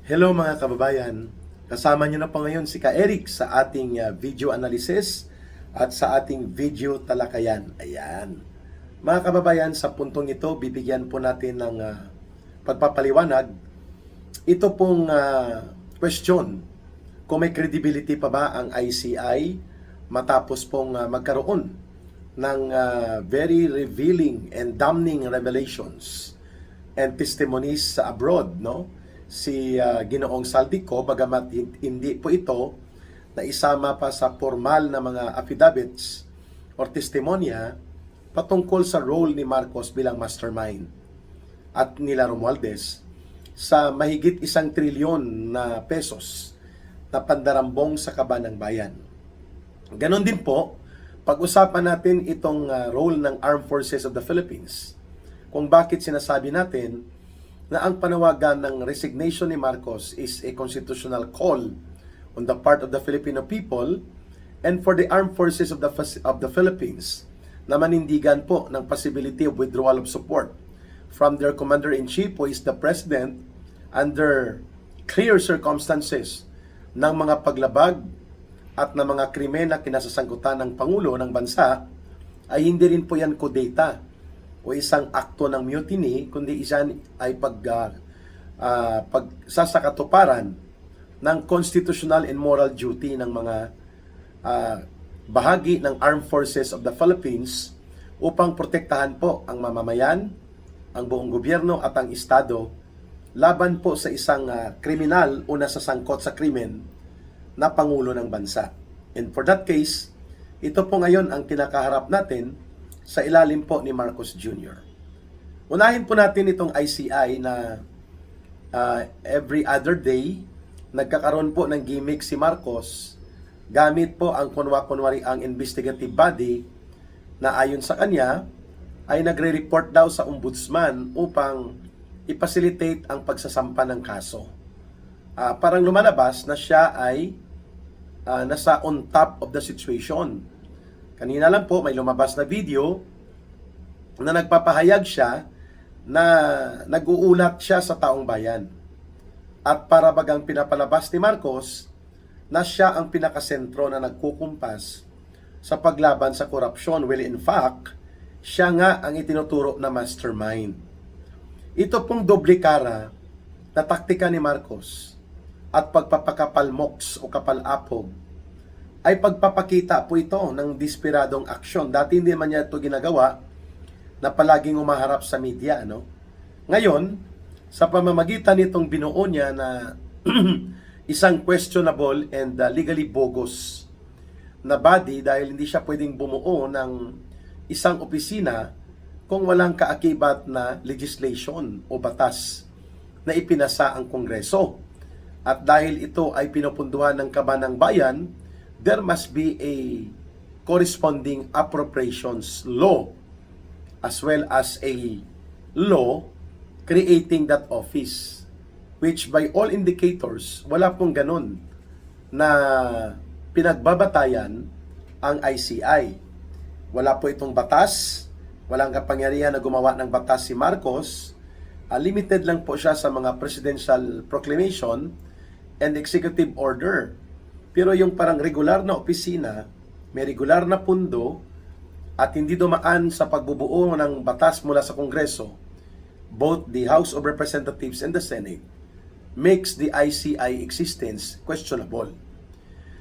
Hello mga kababayan, kasama niyo na po ngayon si Ka Eric sa ating video analysis at sa ating video talakayan. Ayan. Mga kababayan, sa puntong ito, bibigyan po natin ng pagpapaliwanag. Ito pong question, kung may credibility pa ba ang ICI matapos pong magkaroon ng very revealing and damning revelations and testimonies sa abroad, no? Si Ginoong Saldico, bagamat hindi po ito na isama pa sa formal na mga affidavits or testimonya patungkol sa role ni Marcos bilang mastermind at nila Romualdez sa mahigit 1 trilyon na pesos na pandarambong sa kaban ng bayan. Ganon din po, pag-usapan natin itong role ng Armed Forces of the Philippines. Kung bakit sinasabi natin na ang panawagan ng resignation ni Marcos is a constitutional call on the part of the Filipino people and for the armed forces of the Philippines na manindigan po ng possibility of withdrawal of support from their commander-in-chief who is the president under clear circumstances ng mga paglabag at ng mga krimen na kinasasangkutan ng Pangulo ng bansa ay hindi rin po yan kudeta o isang akto ng mutiny, kundi isan ay pagsasakatuparan ng constitutional and moral duty ng mga bahagi ng Armed Forces of the Philippines upang protektahan po ang mamamayan, ang buong gobyerno at ang Estado laban po sa isang kriminal o nasasangkot sa krimen na Pangulo ng bansa. And for that case, ito po ngayon ang kinakaharap natin sa ilalim po ni Marcos Jr. Unahin po natin itong ICI na every other day, nagkakaroon po ng gimmick si Marcos gamit po ang kunwa-kunwari ang investigative body na ayon sa kanya ay nagre-report daw sa ombudsman upang i-facilitate ang pagsasampa ng kaso. Parang lumalabas na siya ay nasa on top of the situation. Kanina lang po may lumabas na video na nagpapahayag siya na nag-uulat siya sa taong bayan. At para bagang pinapalabas ni Marcos na siya ang pinakasentro na nagkukumpas sa paglaban sa korupsyon. Well, in fact, siya nga ang itinuturo na mastermind. Ito pong doble kara na taktika ni Marcos at pagpapakapalmoks o kapalapog ay pagpapakita po ito ng desperadong aksyon. Dati hindi man niya ito ginagawa na palaging umaharap sa media, no? Ngayon, sa pamamagitan nitong binuo niya na isang questionable and legally bogus na body dahil hindi siya pwedeng bumuo ng isang opisina kung walang kaakibat na legislation o batas na ipinasa ang Kongreso. At dahil ito ay pinupunduhan ng kaban ng bayan, there must be a corresponding appropriations law as well as a law creating that office, which by all indicators, wala pong ganun na pinagbabatayan ang ICI. Wala po itong batas, walang kapangyarihan na gumawa ng batas si Marcos, limited lang po siya sa mga presidential proclamation and executive order. Pero yung parang regular na opisina, may regular na pundo, at hindi dumaan sa pagbubuo ng batas mula sa Kongreso, both the House of Representatives and the Senate, makes the ICI existence questionable.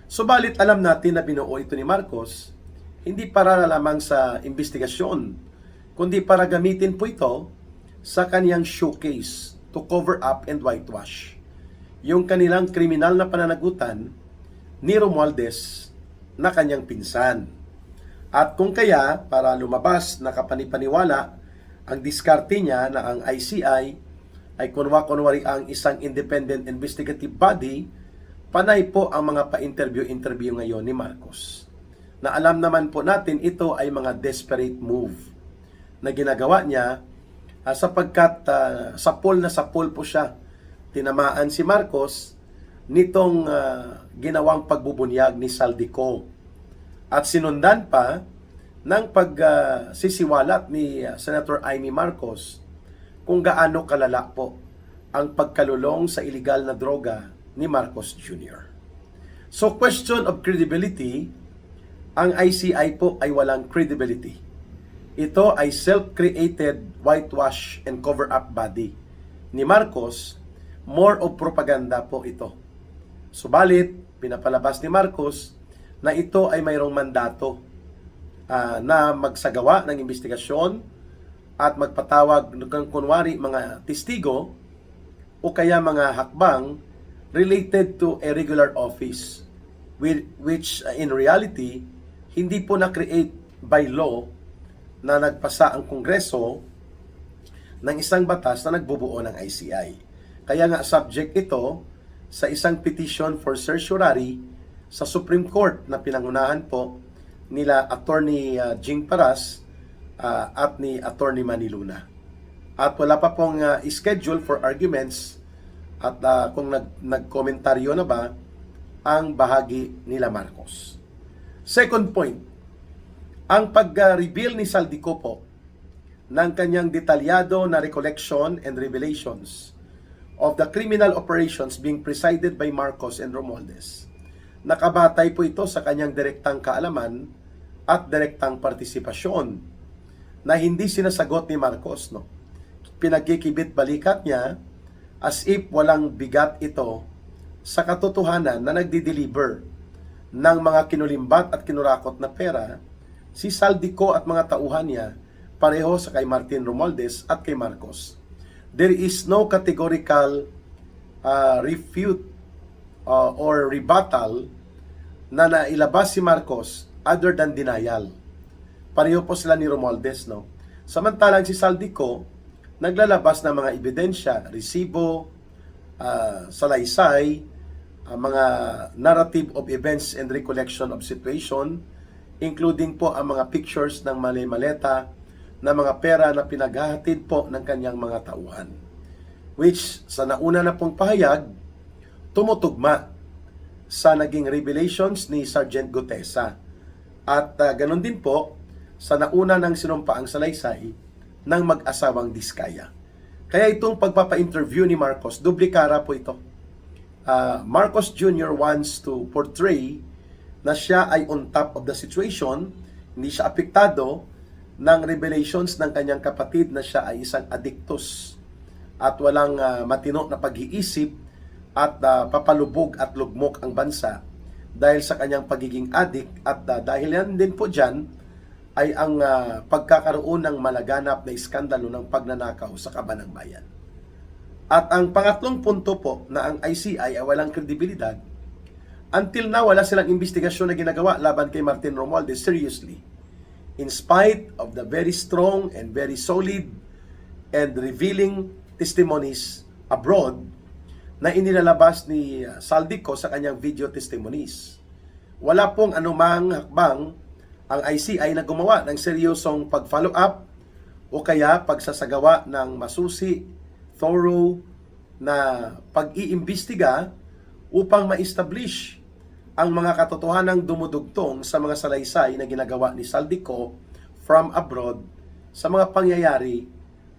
Subalit alam natin na binuo ito ni Marcos, hindi para lamang sa investigasyon, kundi para gamitin po ito sa kaniyang showcase to cover up and whitewash yung kanilang kriminal na pananagutan ni Romualdez na kanyang pinsan. At kung kaya, para lumabas na kapanipaniwala ang diskarte niya na ang ICI ay kunwa-kunwari ang isang independent investigative body, panay po ang mga pa-interview ngayon ni Marcos. Na alam naman po natin ito ay mga desperate move na ginagawa niya sapagkat sapol na sapol po siya. Tinamaan si Marcos nitong ginawang pagbubunyag ni Saldico. At sinundan pa ng pagsisiwalat ni Senator Amy Marcos kung gaano kalala po ang pagkalulong sa illegal na droga ni Marcos Jr. So question of credibility, ang ICI po ay walang credibility. Ito ay self-created whitewash and cover-up body ni Marcos. More of propaganda po ito. Subalit, pinapalabas ni Marcos na ito ay mayroong mandato na magsagawa ng investigasyon at magpatawag ng kunwari mga testigo o kaya mga hakbang related to a regular office, which in reality hindi po na-create by law na nagpasa ang Kongreso ng isang batas na nagbubuo ng ICI. Kaya nga subject ito sa isang petition for certiorari sa Supreme Court na pinangunahan po nila Attorney Jing Paras at ni Attorney Manny Luna. At wala pa pong schedule for arguments at kung nagkomentaryo na ba ang bahagi nila Marcos. Second point, ang pag-reveal ni Saldico po ng kanyang detalyado na recollection and revelations of the criminal operations being presided by Marcos and Romualdez. Nakabatay po ito sa kanyang direktang kaalaman at direktang partisipasyon na hindi sinasagot ni Marcos. Pinagkikibit balikat niya as if walang bigat ito sa katotohanan na nagdi-deliver ng mga kinulimbat at kinurakot na pera si Saldico at mga tauhan niya pareho sa kay Martin Romualdez at kay Marcos. There is no categorical refute or rebuttal na nailabas si Marcos other than denial. Pareho po sila ni Romualdez, no? Samantalang si Saldico naglalabas ng mga ebidensya, resibo, salaysay, mga narrative of events and recollection of situation, including po ang mga pictures ng maleta na mga pera na pinaghahatid po ng kanyang mga tauhan. Which, sa nauna na pong pahayag, tumutugma sa naging revelations ni Sergeant Gutesa. At ganun din po, sa nauna ng sinumpaang salaysay ng mag-asawang Diskaya. Kaya itong pagpapa-interview ni Marcos, duplikara po ito. Marcos Jr. wants to portray na siya ay on top of the situation, hindi siya apektado ng revelations ng kanyang kapatid na siya ay isang addictus at walang matino na pag-iisip at papalubog at lugmok ang bansa dahil sa kanyang pagiging addict at dahil yan din po dyan ay ang pagkakaroon ng malaganap na iskandalo ng pagnanakaw sa kabanang bayan. At ang pangatlong punto po na ang ICI ay walang kredibilidad, until now wala silang investigasyon na ginagawa laban kay Martin Romualdez seriously. In spite of the very strong and very solid and revealing testimonies abroad na inilalabas ni Saldico sa kanyang video testimonies. Wala pong anumang hakbang ang ICI na gumawa ng seryosong pag-follow up o kaya pagsasagawa ng masusi, thorough na pag-iimbestiga upang ma-establish ang mga katotohanang dumudugtong sa mga salaysay na ginagawa ni Saldico from abroad sa mga pangyayari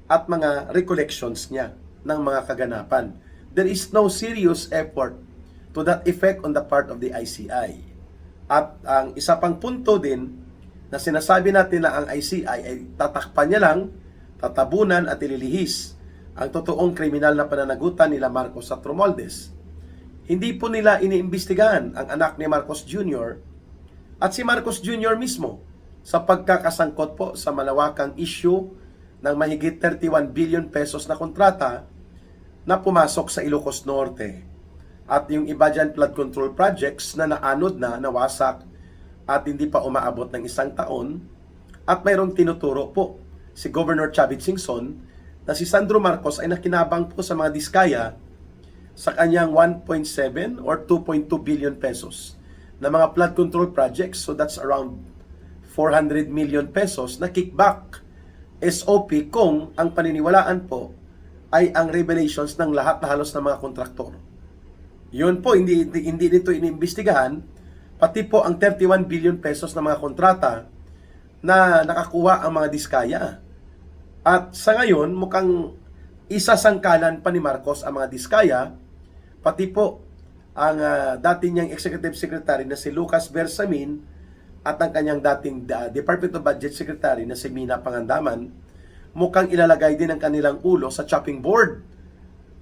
at mga recollections niya ng mga kaganapan. There is no serious effort to that effect on the part of the ICI. At ang isa pang punto din na sinasabi natin na ang ICI ay tatakpan niya lang, tatabunan at ililihis ang totoong kriminal na pananagutan nila Marcos at Romualdez. Hindi po nila iniimbestigahan ang anak ni Marcos Jr. at si Marcos Jr. mismo sa pagkakasangkot po sa malawakang issue ng mahigit 31 billion pesos na kontrata na pumasok sa Ilocos Norte. At yung iba dyan flood control projects na naanod na, nawasak at hindi pa umaabot ng 1 taon. At mayroong tinuturo po si Governor Chavit Singson na si Sandro Marcos ay nakinabang po sa mga Diskaya sa kanyang 1.7 or 2.2 billion pesos na mga flood control projects. So that's around 400 million pesos na kickback SOP kung ang paniniwalaan po ay ang revelations ng lahat na halos ng mga kontraktor. Yun po, hindi nito inimbestigahan, pati po ang 31 billion pesos na mga kontrata na nakakuha ang mga Diskaya. At sa ngayon, mukhang isasangkalan pa ni Marcos ang mga diskaya, pati po ang dati niyang Executive Secretary na si Lucas Bersamin at ang kanyang dating Department of Budget Secretary na si Mina Pangandaman, mukhang ilalagay din ang kanilang ulo sa chopping board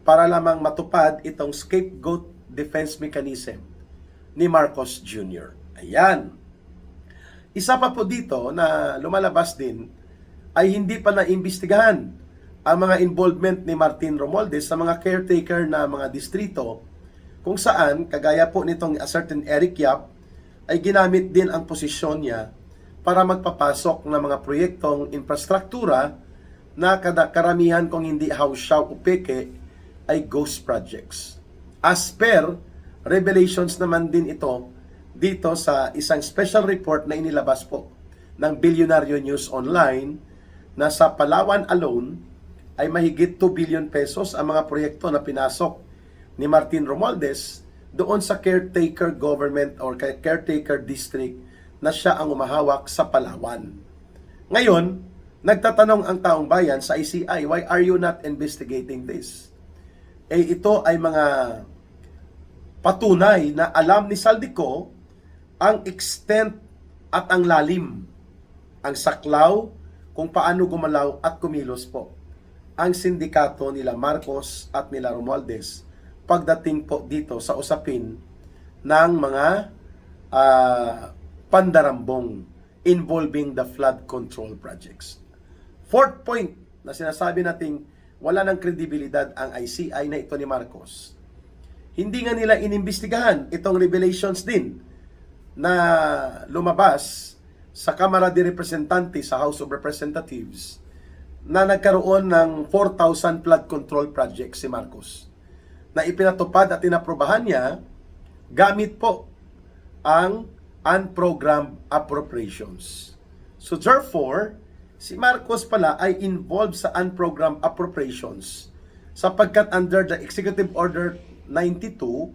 para lamang matupad itong scapegoat defense mechanism ni Marcos Jr. Ayan. Isa pa po dito na lumalabas din ay hindi pa naimbestigahan ang mga involvement ni Martin Romualdez sa mga caretaker na mga distrito kung saan, kagaya po nitong a certain Eric Yap, ay ginamit din ang posisyon niya para magpapasok ng mga proyektong infrastruktura na karamihan kung hindi hausyaw o peke ay ghost projects. As per revelations naman din ito dito sa isang special report na inilabas po ng Bilyonaryo News Online na sa Palawan alone ay mahigit 2 billion pesos ang mga proyekto na pinasok ni Martin Romualdez doon sa caretaker government or caretaker district na siya ang umahawak sa Palawan. Ngayon, nagtatanong ang taong bayan sa ICI, why are you not investigating this? Ito ay mga patunay na alam ni Saldico ang extent at ang lalim, ang saklaw kung paano gumalaw at kumilos po ang sindikato nila Marcos at nila Romualdez pagdating po dito sa usapin ng mga pandarambong involving the flood control projects. Fourth point na sinasabi nating wala ng kredibilidad ang ICI na ito ni Marcos. Hindi nga nila inimbestigahan itong revelations din na lumabas sa Kamara de Representantes sa House of Representatives na nagkaroon ng 4,000 flood control projects si Marcos na ipinatupad at inaprobahan niya gamit po ang unprogrammed appropriations. So therefore, si Marcos pala ay involved sa unprogrammed appropriations sapagkat under the Executive Order 92,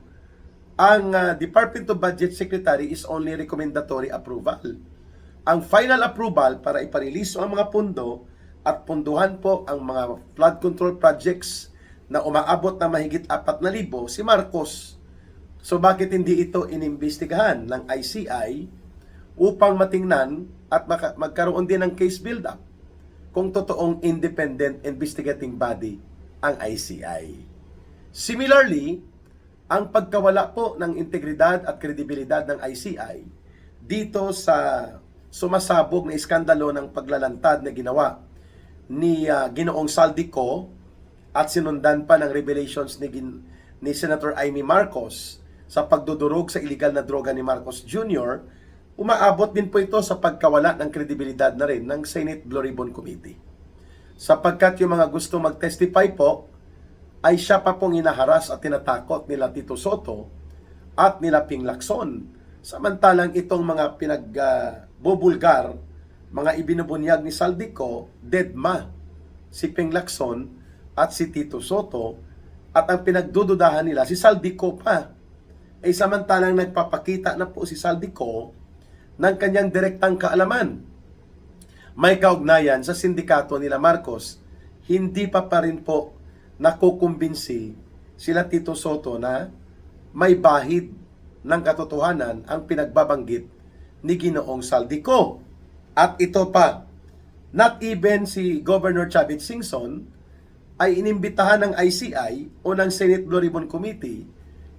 ang Department of Budget Secretary is only recommendatory approval. Ang final approval para iparelease ang mga pondo at punduhan po ang mga flood control projects na umaabot na mahigit 4,000 si Marcos. So bakit hindi ito inimbestigahan ng ICI upang matingnan at magkaroon din ng case build-up kung totoong independent investigating body ang ICI. Similarly, ang pagkawala po ng integridad at kredibilidad ng ICI dito sa sumasabog na iskandalo ng paglalantad na ginawa ni Ginoong Saldico at sinundan pa ng revelations ni Senator Amy Marcos sa pagdudurog sa illegal na droga ni Marcos Jr., umaabot din po ito sa pagkawala ng kredibilidad na rin ng Senate Blue Ribbon Committee. Sapagkat yung mga gusto mag-testify po, ay siya pa pong inaharas at tinatakot nila Tito Soto at nila Ping Lacson. Samantalang itong mga pinagbubulgar, mga ibinubunyag ni Saldico, deadma si Ping Lacson at si Tito Soto, at ang pinagdududahan nila si Saldico pa. Samantalang nagpapakita na po si Saldico ng kanyang direktang kaalaman. May kaugnayan sa sindikato nila Marcos, hindi pa rin po nakukumbinsi sila Tito Soto na may bahid ng katotohanan ang pinagbabanggit ni Ginoong Saldico. At ito pa, not even si Governor Chavit Singson ay inimbitahan ng ICI o ng Senate Blue Ribbon Committee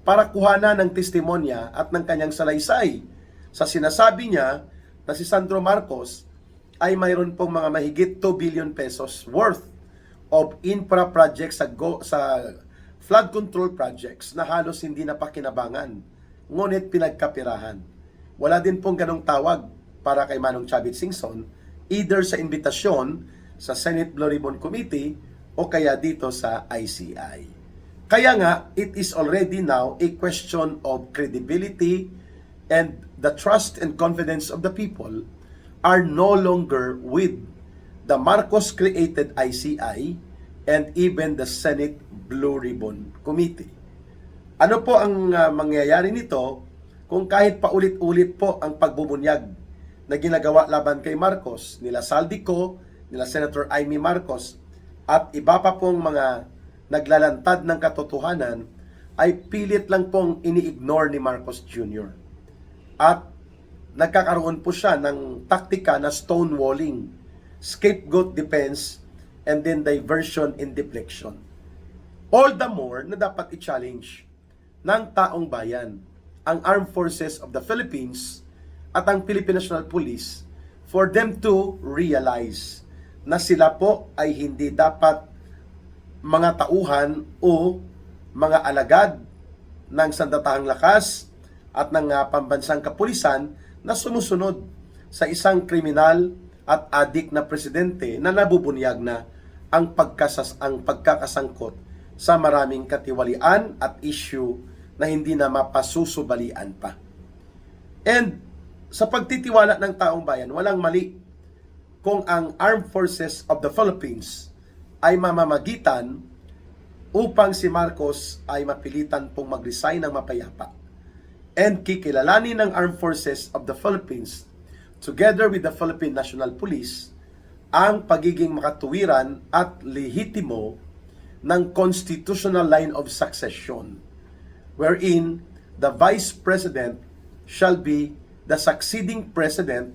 para kuhanan ng testimonya at ng kanyang salaysay sa sinasabi niya na si Sandro Marcos ay mayroon pong mga mahigit 2 billion pesos worth of infra projects sa flood control projects na halos hindi na pakinabangan, ngunit pinagkapirahan. Wala din pong ganong tawag para kay Manong Chavit Singson, either sa invitasyon sa Senate Blue Ribbon Committee o kaya dito sa ICI. Kaya nga, it is already now a question of credibility, and the trust and confidence of the people are no longer with the Marcos-created ICI and even the Senate Blue Ribbon Committee. Ano po ang mangyayari nito kung kahit paulit-ulit po ang pagbubunyag na ginagawa laban kay Marcos, nila Saldico, nila Senator Amy Marcos, at iba pa pong mga naglalantad ng katotohanan ay pilit lang pong ini-ignore ni Marcos Jr. At nagkakaroon po siya ng taktika na stonewalling, scapegoat defense, and then diversion and deflection. All the more na dapat i-challenge ng taong bayan ang Armed Forces of the Philippines at ang Philippine National Police for them to realize na sila po ay hindi dapat mga tauhan o mga alagad ng sandatahang lakas at ng pambansang kapulisan na sumusunod sa isang kriminal at adik na presidente na nabubunyag na ang pagkakasangkot sa maraming katiwalian at issue na hindi na mapasusubalian pa. And sa pagtitiwala ng taong bayan, walang mali kung ang Armed Forces of the Philippines ay mamamagitan upang si Marcos ay mapilitan pong mag-resign ng mapayapa. And kikilalanin ng Armed Forces of the Philippines together with the Philippine National Police ang pagiging makatuwiran at lehitimo ng constitutional line of succession wherein the Vice President shall be the succeeding President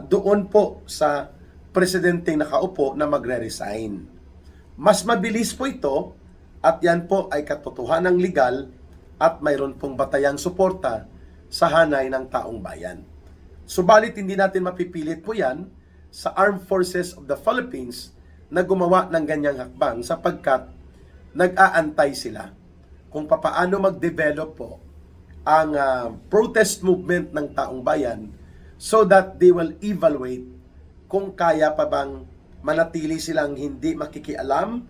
doon po sa presidenteng nakaupo na magre-resign. Mas mabilis po ito at yan po ay katotohanang legal at mayroon pong batayang suporta sa hanay ng taong bayan. Subalit hindi natin mapipilit po yan sa Armed Forces of the Philippines na gumawa ng ganyang hakbang sapagkat nag-aantay sila kung papaano mag-develop po ang protest movement ng taong bayan so that they will evaluate kung kaya pa bang manatili silang hindi makikialam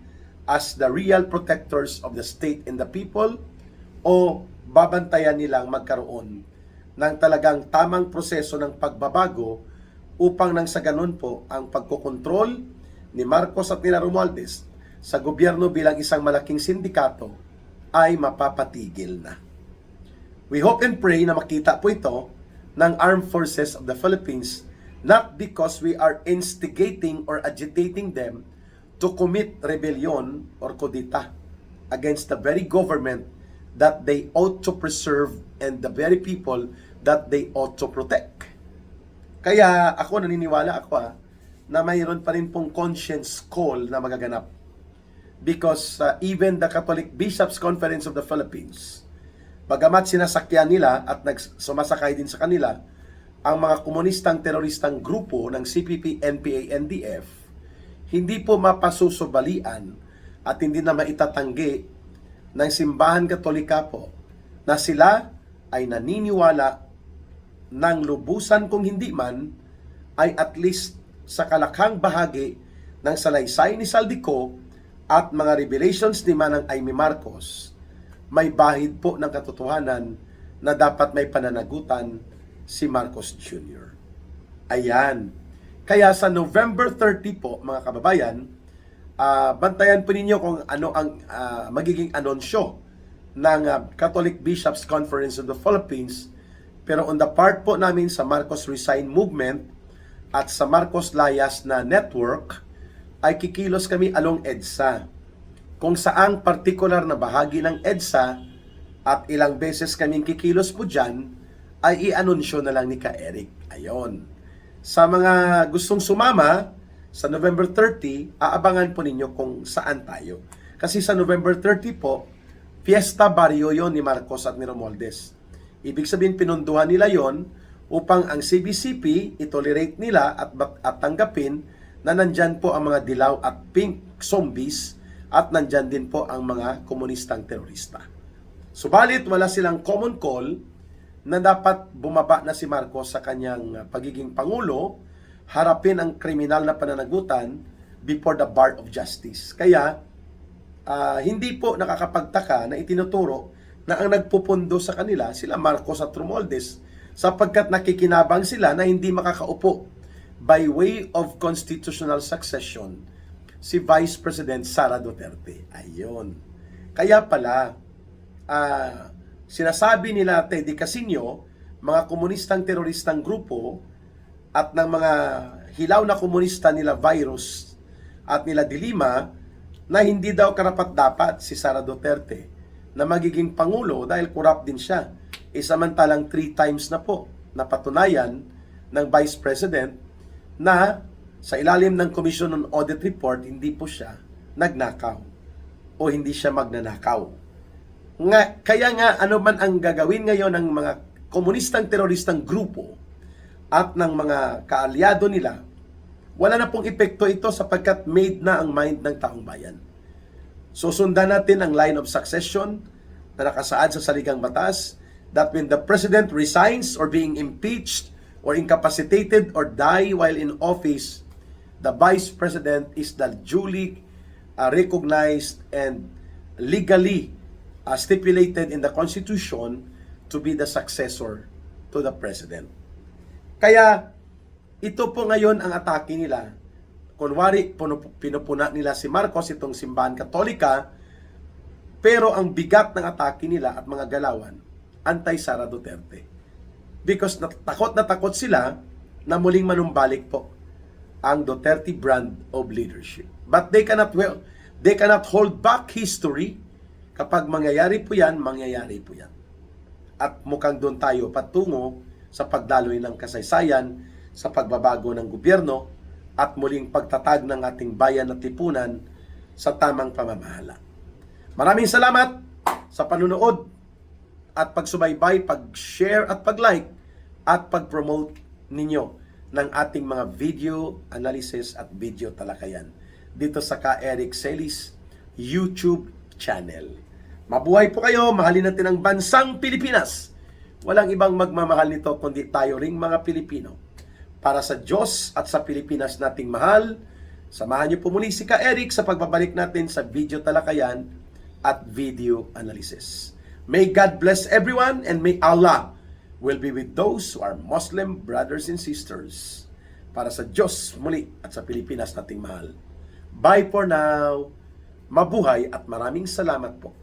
as the real protectors of the state and the people o babantayan nilang magkaroon ng talagang tamang proseso ng pagbabago upang nang sa ganun po ang pagkokontrol ni Marcos at nila Romualdez sa gobyerno bilang isang malaking sindikato ay mapapatigil na. We hope and pray na makita po ito ng Armed Forces of the Philippines, not because we are instigating or agitating them to commit rebellion or kudita against the very government that they ought to preserve and the very people that they ought to protect. Kaya ako naniniwala na mayroon pa rin pong conscience call na magaganap. Because even the Catholic Bishops' Conference of the Philippines, bagamat sinasakyan nila at sumasakay din sa kanila ang mga komunistang teroristang grupo ng CPP, NPA, NDF, hindi po mapasusubalian at hindi na maitatanggi ng simbahan Katolika po na sila ay naniniwala ng lubusan kung hindi man ay at least sa kalakhang bahagi ng salaysay ni Saldico at mga revelations ni Manang Aimee Marcos, may bahid po ng katotohanan na dapat may pananagutan si Marcos Jr. Ayan. Kaya sa November 30 po, mga kababayan, bantayan po ninyo kung ano ang magiging anunsyo ng Catholic Bishops' Conference of the Philippines. Pero on the part po namin sa Marcos Resign Movement at sa Marcos Layas na network, ay kikilos kami along EDSA. Kung saang partikular na bahagi ng EDSA at ilang beses kaming kikilos po dyan, ay i-anunsyo na lang ni Ka Eric. Ayon. Sa mga gustong sumama, sa November 30, aabangan po ninyo kung saan tayo. Kasi sa November 30 po, Fiesta Barrio yon ni Marcos at ni Romualdez. Ibig sabihin, pinunduhan nila yon upang ang CBCP itolerate nila at tanggapin na nandyan po ang mga dilaw at pink zombies at nandyan din po ang mga komunistang terorista. Subalit, wala silang common call na dapat bumaba na si Marcos sa kanyang pagiging Pangulo, harapin ang kriminal na pananagutan before the bar of justice. Kaya, hindi po nakakapagtaka na itinuturo na ang nagpupundo sa kanila sila Marcos at Romualdez sapagkat nakikinabang sila na hindi makakaupo by way of constitutional succession si Vice President Sara Duterte. Ayun. Kaya pala, sinasabi nila Teddy Casino, mga komunistang teroristang grupo at ng mga hilaw na komunista nila virus at nila De Lima na hindi daw karapat-dapat si Sara Duterte na magiging Pangulo dahil corrupt din siya. Samantalang 3 times na po napatunayan ng Vice President na sa ilalim ng Commission on Audit Report, hindi po siya nagnakaw o hindi siya magnanakaw. Kaya nga ano man ang gagawin ngayon ng mga komunistang teroristang grupo at ng mga kaalyado nila, wala na pong epekto ito sapagkat made na ang mind ng taong bayan. Susundan natin ang line of succession na nakasaad sa saligang batas that when the President resigns or being impeached or incapacitated or die while in office, the Vice President is the duly recognized and legally stipulated in the Constitution to be the successor to the President. Kaya ito po ngayon ang atake nila. Kunwari, pinupuna nila si Marcos, itong simbahan katolika, pero ang bigat ng atake nila at mga galawan, anti-Sara Duterte. Because na takot sila na muling manumbalik po ang Duterte brand of leadership. But they cannot hold back history. Kapag mangyayari po yan, mangyayari po yan. At mukhang doon tayo patungo sa pagdaloy ng kasaysayan, sa pagbabago ng gobyerno, at muling pagtatag ng ating bayan at lipunan sa tamang pamamahala. Maraming salamat sa panunood at pagsubaybay, pag-share at pag-like at pag-promote ninyo ng ating mga video analysis at video talakayan dito sa Ka Eric Celis YouTube channel. Mabuhay po kayo, mahalin natin ang bansang Pilipinas. Walang ibang magmamahal nito kundi tayo ring mga Pilipino. Para sa Diyos at sa Pilipinas nating mahal, samahan niyo po muli si Ka Eric sa pagbabalik natin sa video talakayan at video analysis. May God bless everyone and may Allah will be with those who are Muslim brothers and sisters. Para sa Diyos muli at sa Pilipinas nating mahal. Bye for now. Mabuhay at maraming salamat po.